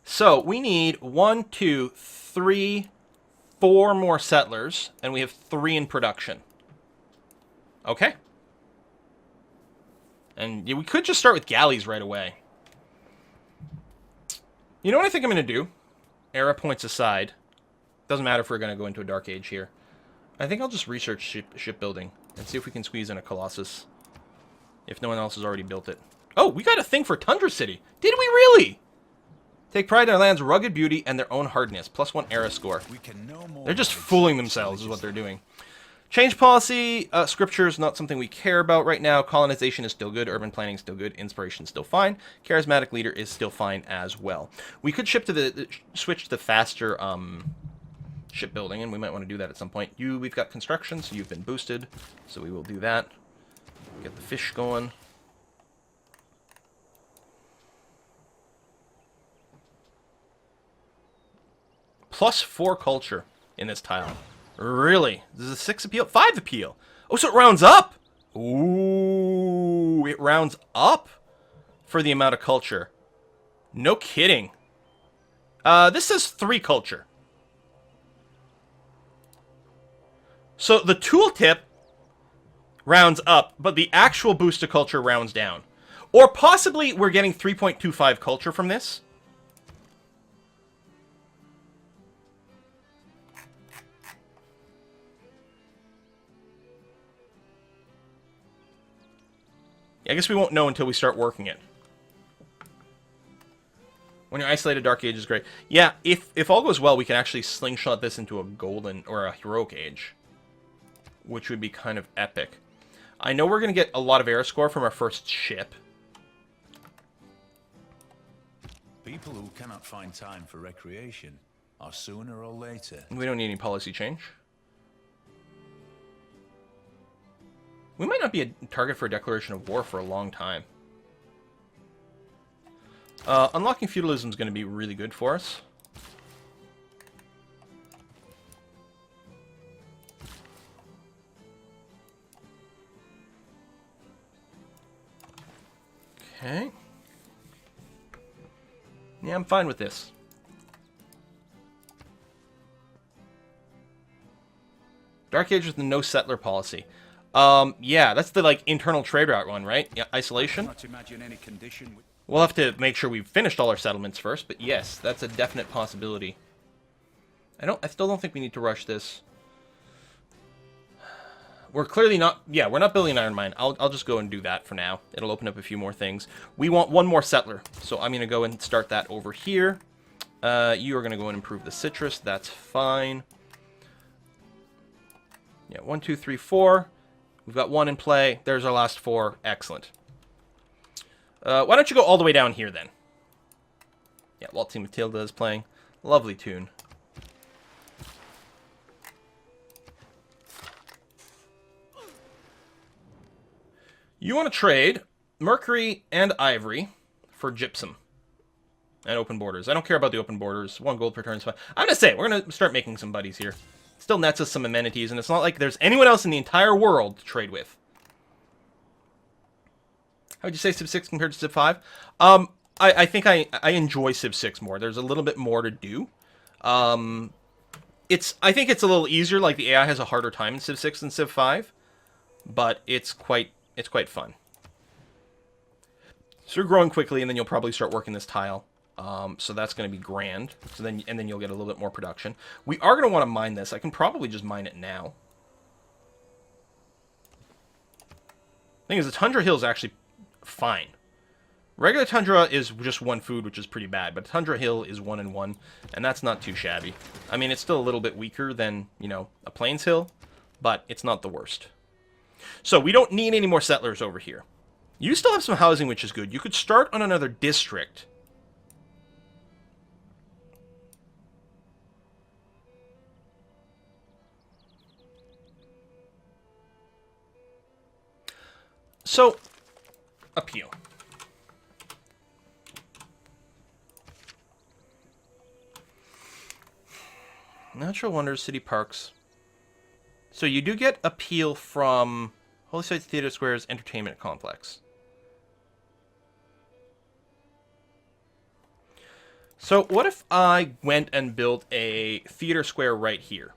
So we need 1, 2, 3, 4 more settlers, and we have 3 in production. Okay. And we could just start with galleys right away. You know what I think I'm going to do? Era points aside. Doesn't matter if we're going to go into a dark age here. I think I'll just research shipbuilding and see if we can squeeze in a Colossus. If no one else has already built it. Oh, we got a thing for Tundra City. Did we really? Take pride in their land's rugged beauty and their own hardness. +1 era score. They're just fooling themselves is what they're doing. Change policy. Scripture is not something we care about right now. Colonization is still good. Urban planning is still good. Inspiration is still fine. Charismatic leader is still fine as well. We could switch to the faster shipbuilding, and we might want to do that at some point. We've got construction, so you've been boosted. So we will do that. Get the fish going. +4 culture in this tile. Really? This is a 6 appeal? 5 appeal. Oh, so it rounds up. Ooh, it rounds up for the amount of culture. No kidding. This says 3 culture. So the tooltip rounds up, but the actual boost to culture rounds down. Or possibly we're getting 3.25 culture from this. I guess we won't know until we start working it. When you're isolated, Dark Age is great. Yeah, if all goes well, we can actually slingshot this into a golden or a heroic age, which would be kind of epic. I know we're going to get a lot of air score from our first ship. People who cannot find time for recreation are sooner or later. We don't need any policy change. We might not be a target for a declaration of war for a long time. Unlocking feudalism is going to be really good for us. Okay. Yeah, I'm fine with this. Dark Age with the no settler policy. Yeah, that's the, like, internal trade route one, right? Yeah, isolation. We'll have to make sure we've finished all our settlements first, but yes, that's a definite possibility. I still don't think we need to rush this. We're clearly not, yeah, we're not building an iron mine. I'll just go and do that for now. It'll open up a few more things. We want 1 more settler, so I'm going to go and start that over here. You are going to go and improve the citrus. That's fine. Yeah, 1, 2, 3, 4. We've got 1 in play. There's our last 4. Excellent. Why don't you go all the way down here, then? Yeah, Waltzing Matilda is playing. Lovely tune. You want to trade Mercury and Ivory for Gypsum and open borders. I don't care about the open borders. 1 gold per turn is fine. I'm going to say, we're going to start making some buddies here. Still nets us some amenities, and it's not like there's anyone else in the entire world to trade with. How would you say Civ 6 compared to Civ 5? I think I enjoy Civ 6 more. There's a little bit more to do. I think it's a little easier, like the AI has a harder time in Civ 6 than Civ 5, but it's quite fun. So you're growing quickly, and then you'll probably start working this tile. So that's going to be grand. So then you'll get a little bit more production. We are going to want to mine this. I can probably just mine it now. Thing is, the Tundra Hill is actually fine. Regular Tundra is just 1 food, which is pretty bad, but Tundra Hill is 1 and 1, and that's not too shabby. I mean, it's still a little bit weaker than, you know, a Plains Hill, but it's not the worst. So we don't need any more settlers over here. You still have some housing, which is good. You could start on another district. So, appeal. Natural wonders, city parks. So you do get appeal from Holy Sites, Theater Squares, Entertainment Complex. So what if I went and built a theater square right here?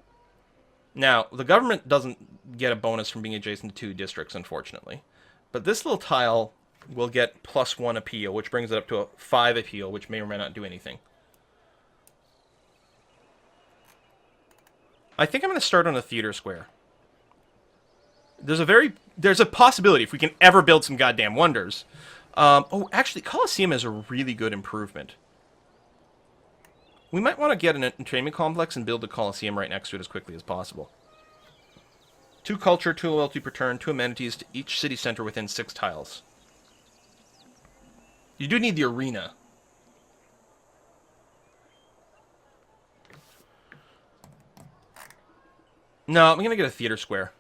Now, the government doesn't get a bonus from being adjacent to 2 districts, unfortunately. But this little tile will get +1 appeal, which brings it up to a 5 appeal, which may or may not do anything. I think I'm going to start on a theater square. There's a possibility if we can ever build some goddamn wonders. Oh, actually, Coliseum is a really good improvement. We might want to get an entertainment complex and build the Coliseum right next to it as quickly as possible. 2 culture, 2 loyalty per turn, 2 amenities to each city center within 6 tiles. You do need the arena. No, I'm going to get a theater square.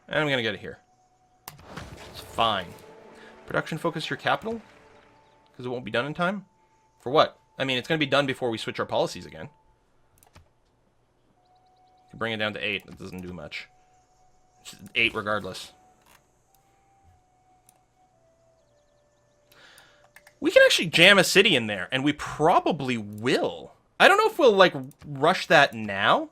And I'm going to get it here. It's fine. Production focus your capital? Because it won't be done in time? For what? I mean, it's going to be done before we switch our policies again. You bring it down to 8. That doesn't do much. It's 8 regardless. We can actually jam a city in there, and we probably will. I don't know if we'll, like, rush that now.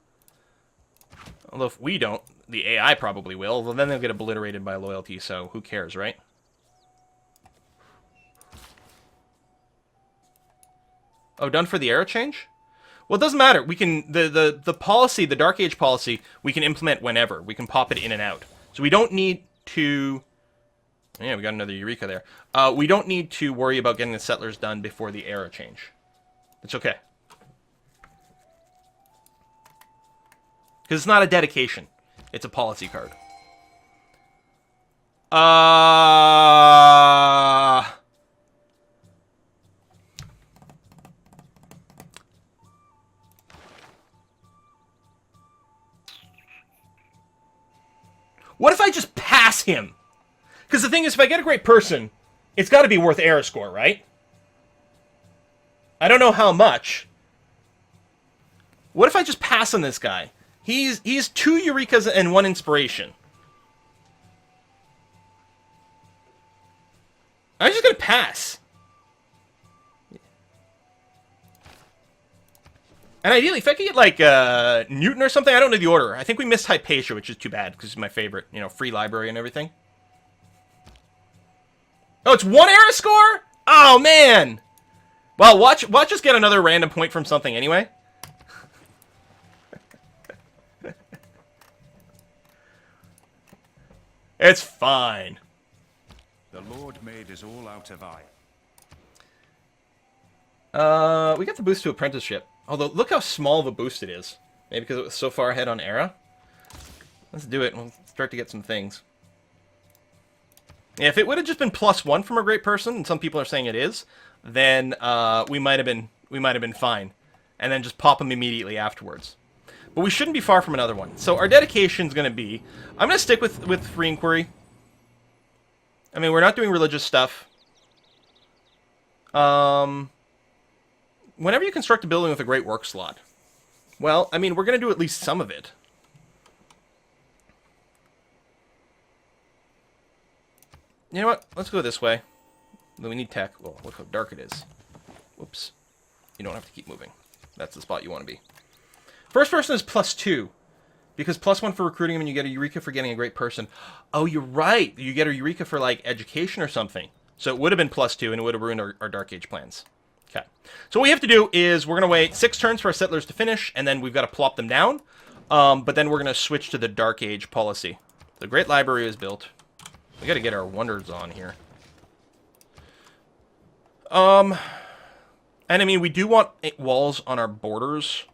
Although if we don't, the AI probably will. Well, then they'll get obliterated by loyalty, so who cares, right? Oh, done for the era change? Well, it doesn't matter. We can the policy, the Dark Age policy, we can implement whenever. We can pop it in and out. So we don't need to... Yeah, we got another Eureka there. We don't need to worry about getting the settlers done before the era change. It's okay. Because it's not a dedication. It's a policy card. What if I just pass him? Because the thing is, if I get a great person, it's got to be worth era score, right? I don't know how much. What if I just pass on this guy? He's 2 Eurekas and 1 inspiration. I'm just going to pass. And ideally, if I could get, like, Newton or something, I don't know the order. I think we missed Hypatia, which is too bad, because it's my favorite. You know, free library and everything. Oh, it's 1 era score? Oh, man! Well, watch us get another random point from something anyway. It's fine. The Lord made us all out of iron. We got the boost to apprenticeship. Although, look how small of a boost it is. Maybe because it was so far ahead on era? Let's do it. We'll start to get some things. Yeah, if it would have just been +1 from a great person, and some people are saying it is, then we might have been fine. And then just pop them immediately afterwards. But we shouldn't be far from another one. So our dedication is going to be... I'm going to stick with free inquiry. I mean, we're not doing religious stuff. Whenever you construct a building with a great work slot, well, I mean, we're going to do at least some of it. You know what? Let's go this way. We need tech. Well, look how dark it is. Whoops. You don't have to keep moving. That's the spot you want to be. First person is +2. Because +1 for recruiting him and you get a Eureka for getting a great person. Oh, you're right. You get a Eureka for, like, education or something. So it would have been +2 and it would have ruined our Dark Age plans. Okay. So what we have to do is we're going to wait 6 turns for our settlers to finish, and then we've got to plop them down. But then we're going to switch to the Dark Age policy. The Great Library is built. We got to get our wonders on here. And I mean, we do want walls on our borders.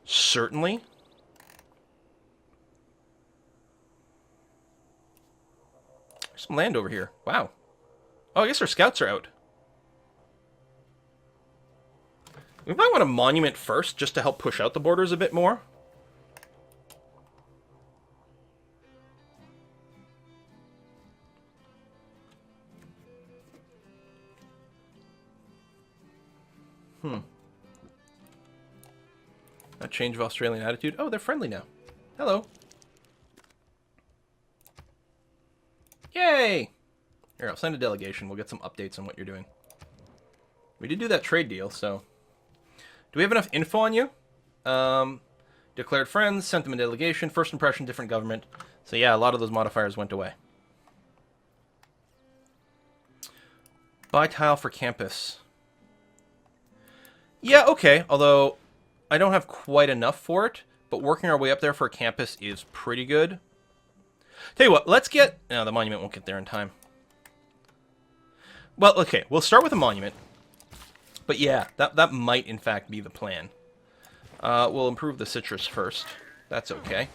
Certainly. There's some land over here. Wow. Oh, I guess our scouts are out. We might want a monument first, just to help push out the borders a bit more. A change of Australian attitude. Oh, they're friendly now. Hello. Yay! Here, I'll send a delegation. We'll get some updates on what you're doing. We did do that trade deal, so... Do we have enough info on you? Declared friends, sent them a delegation, first impression, different government. So yeah, a lot of those modifiers went away. Buy tile for campus. Yeah, okay, although I don't have quite enough for it, but working our way up there for a campus is pretty good. Tell you what, let's get... No, the monument won't get there in time. Well, okay, we'll start with a monument. But yeah, that might in fact be the plan. We'll improve the citrus first. That's okay.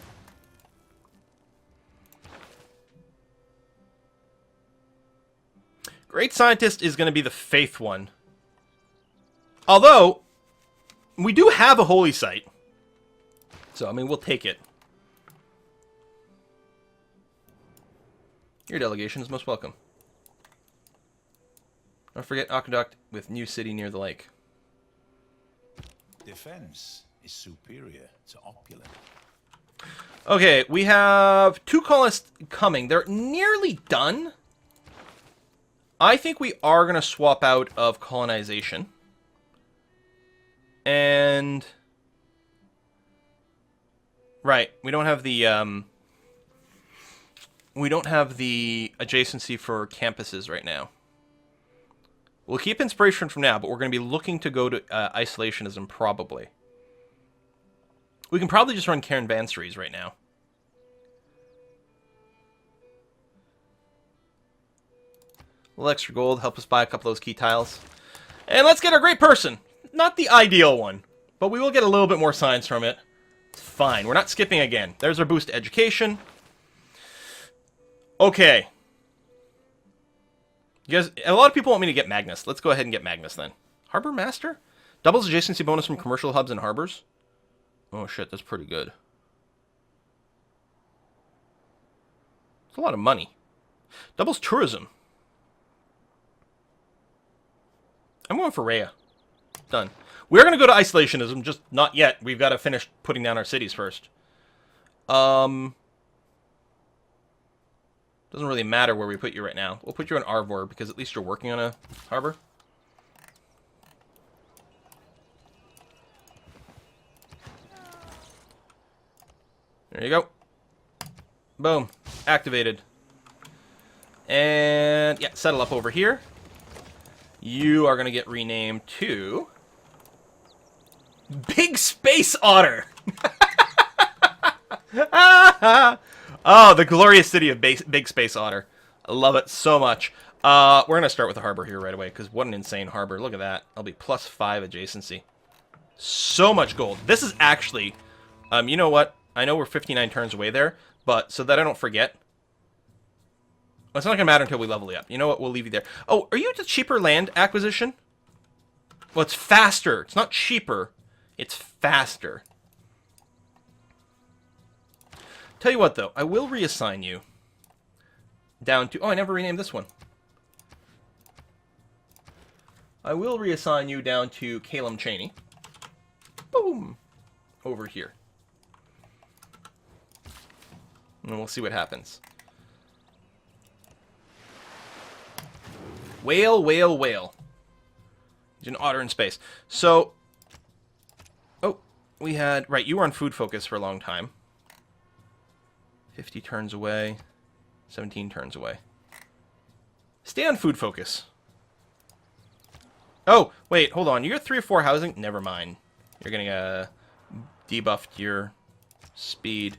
Great Scientist is going to be the faith one. Although, we do have a holy site. So, I mean, we'll take it. Your delegation is most welcome. Don't forget Aqueduct with new city near the lake. Defense is superior to opulent. Okay, we have 2 colonists coming. They're nearly done. I think we are going to swap out of colonization. And... Right, we don't have the, we don't have the adjacency for campuses right now. We'll keep inspiration from now, but we're going to be looking to go to isolationism, probably. We can probably just run caravanseries right now. A little extra gold, help us buy a couple of those key tiles. And let's get our great person! Not the ideal one, but we will get a little bit more science from it. It's fine, we're not skipping again. There's our boost to education. Okay. You guys, a lot of people want me to get Magnus. Let's go ahead and get Magnus then. Harbor Master? Doubles adjacency bonus from commercial hubs and harbors? Oh shit, that's pretty good. It's a lot of money. Doubles tourism. I'm going for Rhea. Done. We're going to go to isolationism, just not yet. We've got to finish putting down our cities first. Doesn't really matter where we put you right now. We'll put you in Arvor, because at least you're working on a harbor. There you go. Boom. Activated. And, yeah, settle up over here. You are going to get renamed to... Big Space Otter! Oh, the glorious city of Big Space Otter. I love it so much. We're going to start with the harbor here right away, because what an insane harbor. Look at that. I'll be +5 adjacency. So much gold. This is actually... you know what? I know we're 59 turns away there, but so that I don't forget... Well, it's not going to matter until we level you up. You know what? We'll leave you there. Oh, are you the cheaper land acquisition? Well, it's faster. It's not cheaper. It's faster. Tell you what, though. I will reassign you down to... Oh, I never renamed this one. I will reassign you down to Calum Cheney. Boom. Over here. And we'll see what happens. Whale, whale, whale. He's an otter in space. So... Oh, we had... Right, you were on food focus for a long time. 50 turns away. 17 turns away. Stay on food focus. Oh, wait, hold on. You're 3 or 4 housing? Never mind. You're getting debuffed your speed.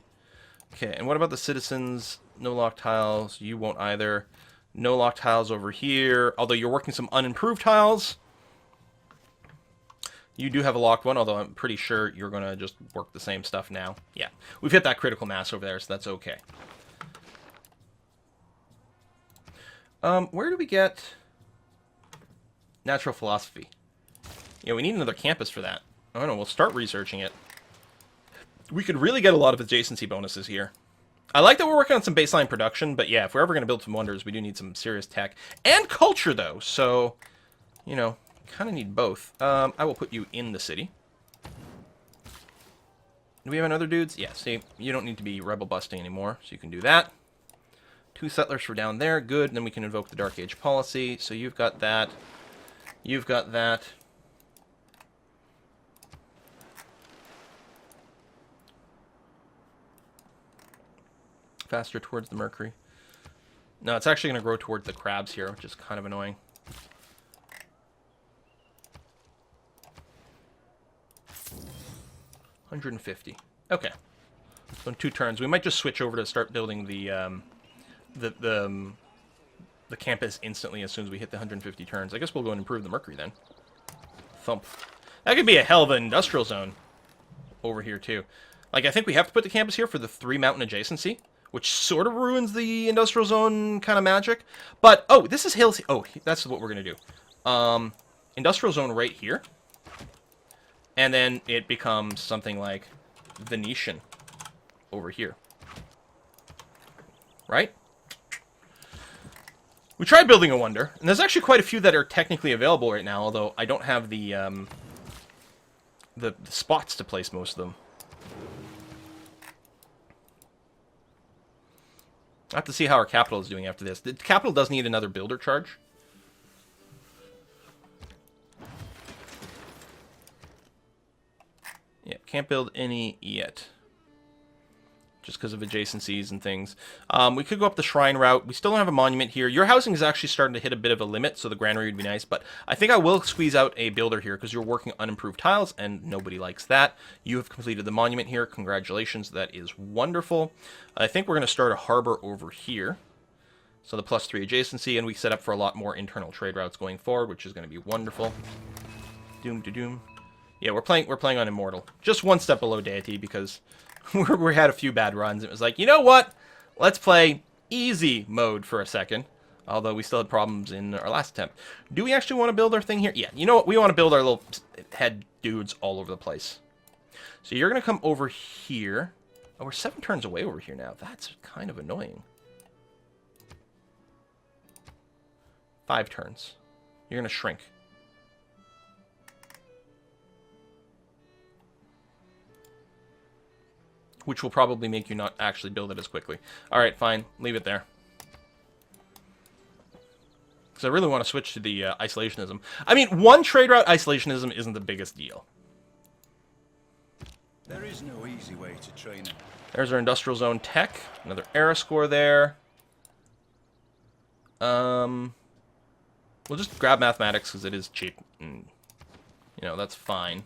Okay, and what about the citizens? No lock tiles. You won't either. No lock tiles over here. Although you're working some unimproved tiles. You do have a locked one, although I'm pretty sure you're going to just work the same stuff now. Yeah, we've hit that critical mass over there, so that's okay. Where do we get natural philosophy? Yeah, we need another campus for that. I don't know, we'll start researching it. We could really get a lot of adjacency bonuses here. I like that we're working on some baseline production, but yeah, if we're ever going to build some wonders, we do need some serious tech. And culture, though, so, you know, kind of need both. I will put you in the city. Do we have another dudes? Yeah, see, you don't need to be rebel busting anymore, so you can do that. 2 settlers for down there. Good. And then we can invoke the Dark Age policy. So you've got that. You've got that. Faster towards the Mercury. No, it's actually going to grow towards the crabs here, which is kind of annoying. $150. Okay. So in 2 turns, we might just switch over to start building the campus instantly as soon as we hit the 150 turns. I guess we'll go and improve the Mercury then. Thump. That could be a hell of an industrial zone over here too. Like, I think we have to put the campus here for the 3 mountain adjacency, which sort of ruins the industrial zone kind of magic. But, oh, this is hills. Oh, that's what we're going to do. Industrial zone right here. And then it becomes something like Venetian over here. Right? We tried building a wonder, and there's actually quite a few that are technically available right now, although I don't have the spots to place most of them. I have to see how our capital is doing after this. The capital does need another builder charge. Yeah, can't build any yet. Just because of adjacencies and things. We could go up the shrine route. We still don't have a monument here. Your housing is actually starting to hit a bit of a limit, so the granary would be nice. But I think I will squeeze out a builder here because you're working unimproved tiles, and nobody likes that. You have completed the monument here. Congratulations. That is wonderful. I think we're going to start a harbor over here. So the +3 adjacency, and we set up for a lot more internal trade routes going forward, which is going to be wonderful. Doom to doom. Yeah, we're playing on Immortal. Just one step below Deity because we had a few bad runs. It was like, you know what? Let's play easy mode for a second. Although we still had problems in our last attempt. Do we actually want to build our thing here? Yeah, you know what? We want to build our little head dudes all over the place. So you're going to come over here. Oh, we're 7 turns away over here now. That's kind of annoying. 5 turns. You're going to shrink. Which will probably make you not actually build it as quickly. Alright, fine. Leave it there. Because I really want to switch to the isolationism. I mean, 1 trade route isolationism isn't the biggest deal. There is no easy way to train him. There's our industrial zone tech. Another era score there. We'll just grab mathematics because it is cheap. And, you know, that's fine.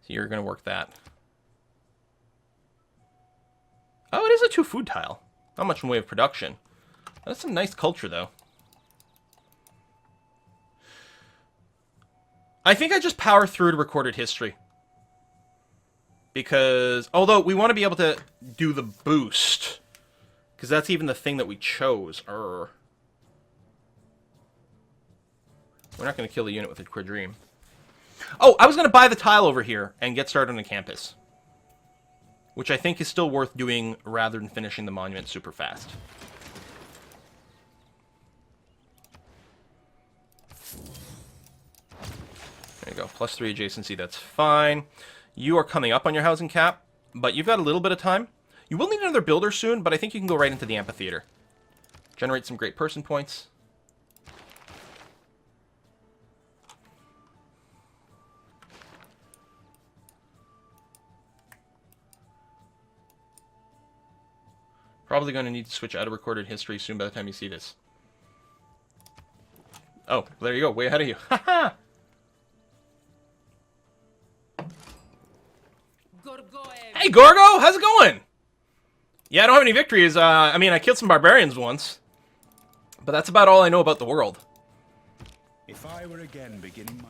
You're going to work that. Oh, it is a 2 food tile. Not much in way of production. That's some nice culture, though. I think I just power through to recorded history. Because, although we want to be able to do the boost. Because that's even the thing that we chose. We're not going to kill the unit with a quadrime. Oh, I was going to buy the tile over here and get started on the campus. Which I think is still worth doing rather than finishing the monument super fast. There you go. +3 adjacency, that's fine. You are coming up on your housing cap, but you've got a little bit of time. You will need another builder soon, but I think you can go right into the amphitheater. Generate some great person points. Probably going to need to switch out of recorded history soon by the time you see this. Oh, there you go. Way ahead of you. Haha! Hey, Gorgo! How's it going? Yeah, I don't have any victories. I mean, I killed some barbarians once. But that's about all I know about the world. If I were again beginning my...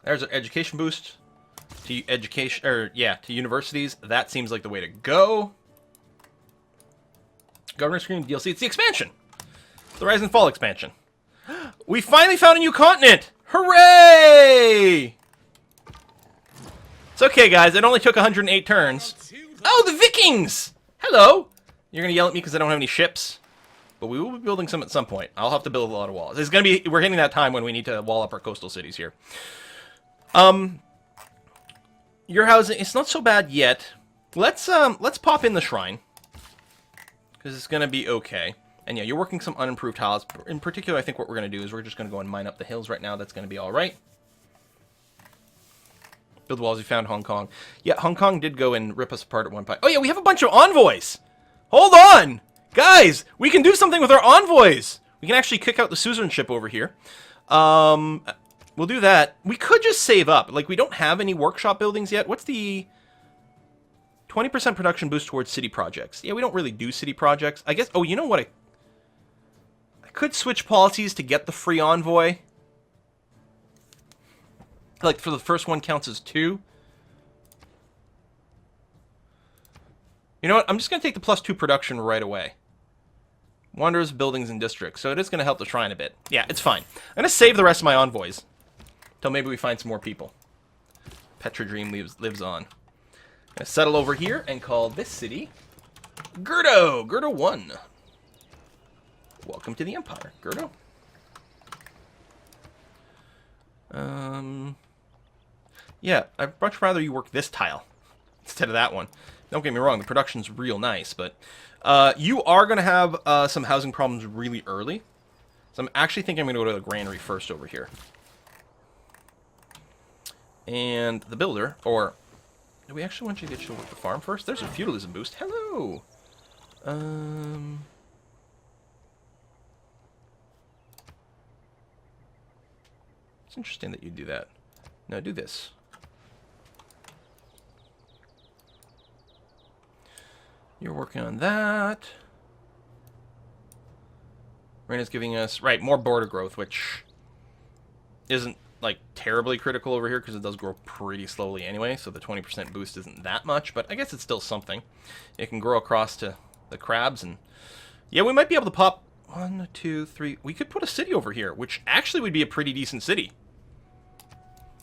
There's an education boost. To education, or yeah, to universities. That seems like the way to go. Governor Scream DLC. It's the expansion. The Rise and Fall expansion. We finally found a new continent! Hooray! It's okay, guys. It only took 108 turns. Oh, the Vikings! Hello! You're going to yell at me because I don't have any ships. But we will be building some at some point. I'll have to build a lot of walls. It's going to be... We're hitting that time when we need to wall up our coastal cities here. Your housing... It's not so bad yet. Let's pop in the shrine. Because it's going to be okay. And yeah, you're working some unimproved tiles. In particular, I think what we're going to do is we're just going to go and mine up the hills right now. That's going to be alright. Build walls, we found Hong Kong. Yeah, Hong Kong did go and rip us apart at one point. Oh yeah, we have a bunch of envoys! Hold on! Guys, we can do something with our envoys! We can actually kick out the suzerainship over here. We'll do that. We could just save up. Like, we don't have any workshop buildings yet. What's the... 20% production boost towards city projects. Yeah, we don't really do city projects. I guess... Oh, you know what? I could switch policies to get the free envoy. Like, for the first one counts as 2. You know what? I'm just going to take the +2 production right away. Wanderers, buildings, and districts. So it is going to help the shrine a bit. Yeah, it's fine. I'm going to save the rest of my envoys. Until maybe we find some more people. Petra Dream lives on. I'm going to settle over here and call this city Gerdo. Gerdo 1. Welcome to the Empire, Gerdo. Yeah, I'd much rather you work this tile instead of that one. Don't get me wrong, the production's real nice, but you are going to have some housing problems really early. So I'm actually thinking I'm going to go to the granary first over here. And the builder, or... Do we actually want you to get you to work the farm first? There's a feudalism boost. Hello! It's interesting that you do that. Now do this. You're working on that. Reina's giving us... Right, more border growth, which isn't, like, terribly critical over here, because it does grow pretty slowly anyway, so the 20% boost isn't that much, but I guess it's still something. It can grow across to the crabs, and... Yeah, we might be able to pop... 1, 2, 3... We could put a city over here, which actually would be a pretty decent city.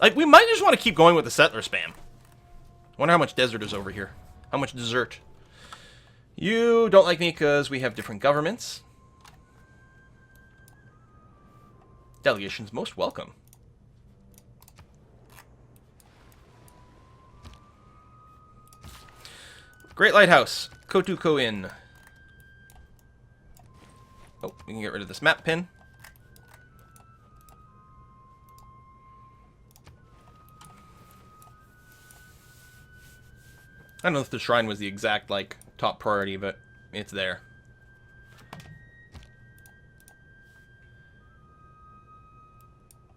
Like, we might just want to keep going with the settler spam. Wonder how much desert is over here. How much desert? You don't like me because we have different governments. Delegations most welcome. Great Lighthouse. Kotuko Inn. Oh, we can get rid of this map pin. I don't know if the shrine was the exact, like, top priority, but it's there.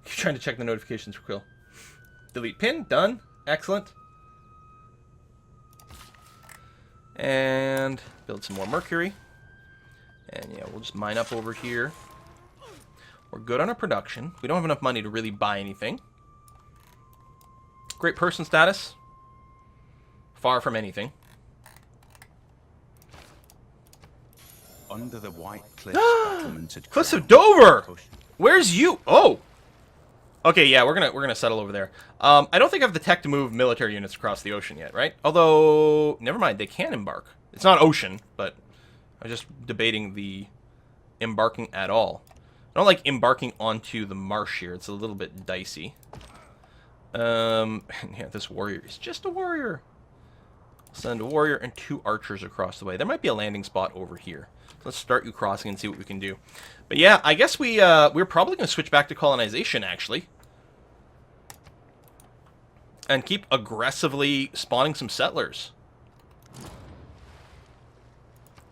You're trying to check the notifications for Quill. Delete pin. Done. Excellent. And build some more mercury. And yeah, we'll just mine up over here. We're good on our production. We don't have enough money to really buy anything. Great person status. Far from anything. Under the white cliffs, battlemented Cliffs of crown. Dover! Where's you? Oh! Okay, yeah, we're gonna settle over there. I don't think I have the tech to move military units across the ocean yet, right? Although, never mind, they can embark. It's not ocean, but I'm just debating the embarking at all. I don't like embarking onto the marsh here. It's a little bit dicey. Yeah, this warrior is just a warrior. Send a warrior and 2 archers across the way. There might be a landing spot over here. So let's start you crossing and see what we can do. But yeah, I guess we're probably going to switch back to colonization, actually. And keep aggressively spawning some settlers.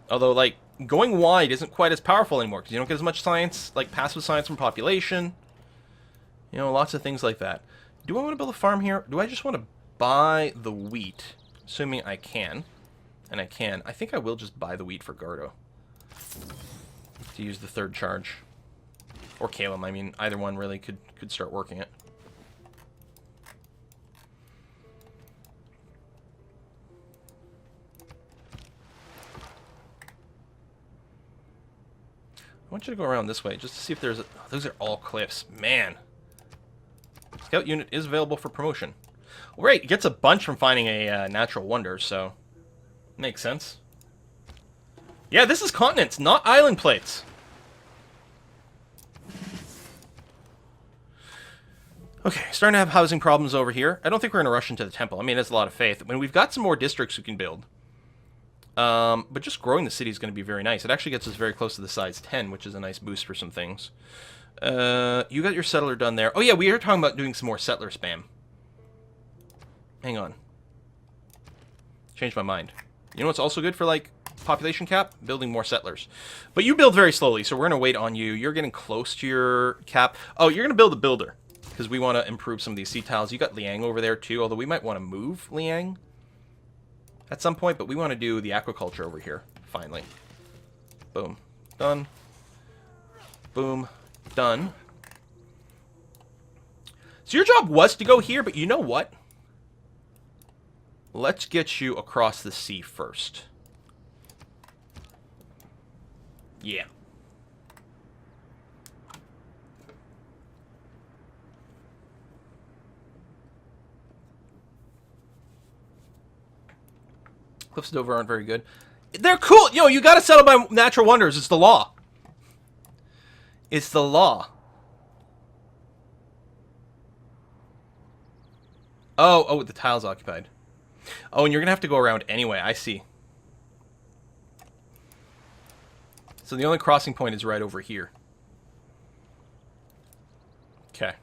Although, like, going wide isn't quite as powerful anymore, because you don't get as much science, like passive science from population. You know, lots of things like that. Do I want to build a farm here? Do I just want to buy the wheat? Assuming I can. And I can. I think I will just buy the wheat for Gardo. To use the 3rd charge. Or Calum, I mean, either one really could start working it. I want you to go around this way, just to see if there's... Oh, those are all cliffs. Man. Scout unit is available for promotion. Right, it gets a bunch from finding a natural wonder, so... Makes sense. Yeah, this is continents, not island plates. Okay, starting to have housing problems over here. I don't think we're going to rush into the temple. I mean, it's a lot of faith. I mean, we've got some more districts we can build. But just growing the city is going to be very nice. It actually gets us very close to the size 10, which is a nice boost for some things. You got your settler done there. Oh, yeah, we are talking about doing some more settler spam. Hang on. Changed my mind. You know what's also good for, like, population cap? Building more settlers. But you build very slowly, so we're going to wait on you. You're getting close to your cap. Oh, you're going to build a builder, because we want to improve some of these sea tiles. You got Liang over there, too, although we might want to move Liang at some point, but we want to do the aquaculture over here, finally. Boom. Done. Boom. Done. So your job was to go here, but you know what? Let's get you across the sea first. Yeah. Cliffs of Dover aren't very good. They're cool! Yo, you gotta settle by natural wonders. It's the law. It's the law. Oh, the tile's occupied. Oh, and you're gonna have to go around anyway. I see. So the only crossing point is right over here. Okay.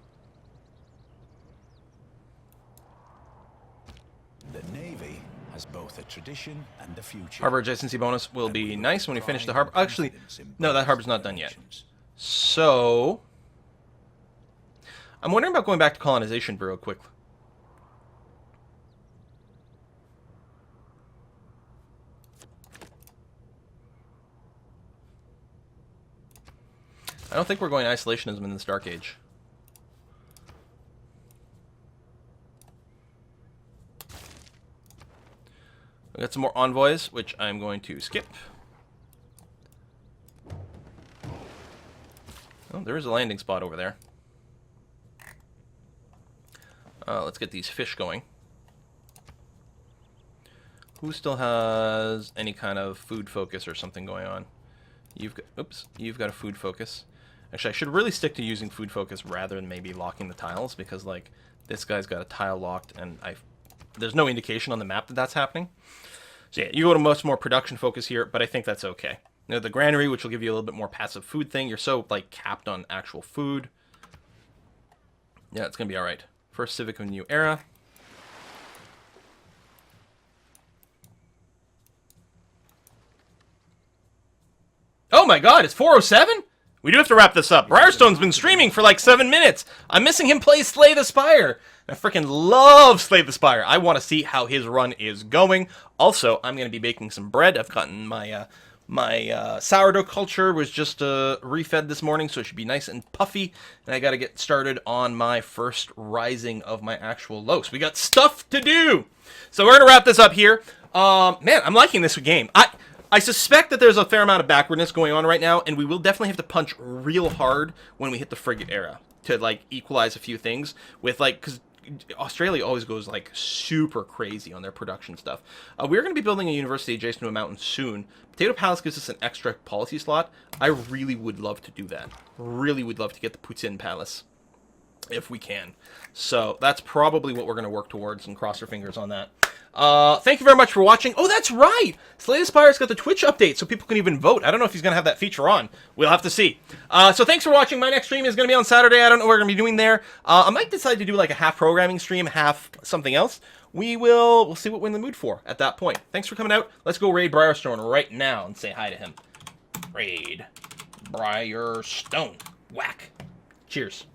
The Navy has both a tradition and a future. Harbor adjacency bonus will be nice when we finish the harbor. Actually, no, that harbor's not done yet. So, I'm wondering about going back to colonization real quick. I don't think we're going isolationism in this Dark Age. We got some more envoys, which I'm going to skip. Oh, there is a landing spot over there. Let's get these fish going. Who still has any kind of food focus or something going on? You've got a food focus. Actually, I should really stick to using food focus rather than maybe locking the tiles, because like this guy's got a tile locked and there's no indication on the map that that's happening. So yeah, you go to much more production focus here, but I think that's okay. You know, the granary, which will give you a little bit more passive food thing. You're so like capped on actual food. Yeah, it's gonna be all right. First civic of new era. Oh my god, it's 4:07? We do have to wrap this up. Briarstone's been streaming for like 7 minutes. I'm missing him play Slay the Spire. I freaking love Slay the Spire. I want to see how his run is going. Also, I'm going to be baking some bread. I've gotten my sourdough culture was just refed this morning, so it should be nice and puffy. And I got to get started on my first rising of my actual loaves. We got stuff to do. So we're going to wrap this up here. Man, I'm liking this game. I suspect that there's a fair amount of backwardness going on right now, and we will definitely have to punch real hard when we hit the frigate era to, like, equalize a few things with, like, because Australia always goes, like, super crazy on their production stuff. We're going to be building a university adjacent to a mountain soon. Potato Palace gives us an extra policy slot. I really would love to do that. Really would love to get the Putin Palace if we can. So that's probably what we're going to work towards and cross our fingers on that. Thank you very much for watching. Oh, that's right! Slay the Spire's got the Twitch update, so people can even vote. I don't know if he's going to have that feature on. We'll have to see. So thanks for watching. My next stream is going to be on Saturday. I don't know what we're going to be doing there. I might decide to do like a half programming stream, half something else. We'll see what we're in the mood for at that point. Thanks for coming out. Let's go raid Briarstone right now and say hi to him. Raid Briarstone. Whack. Cheers.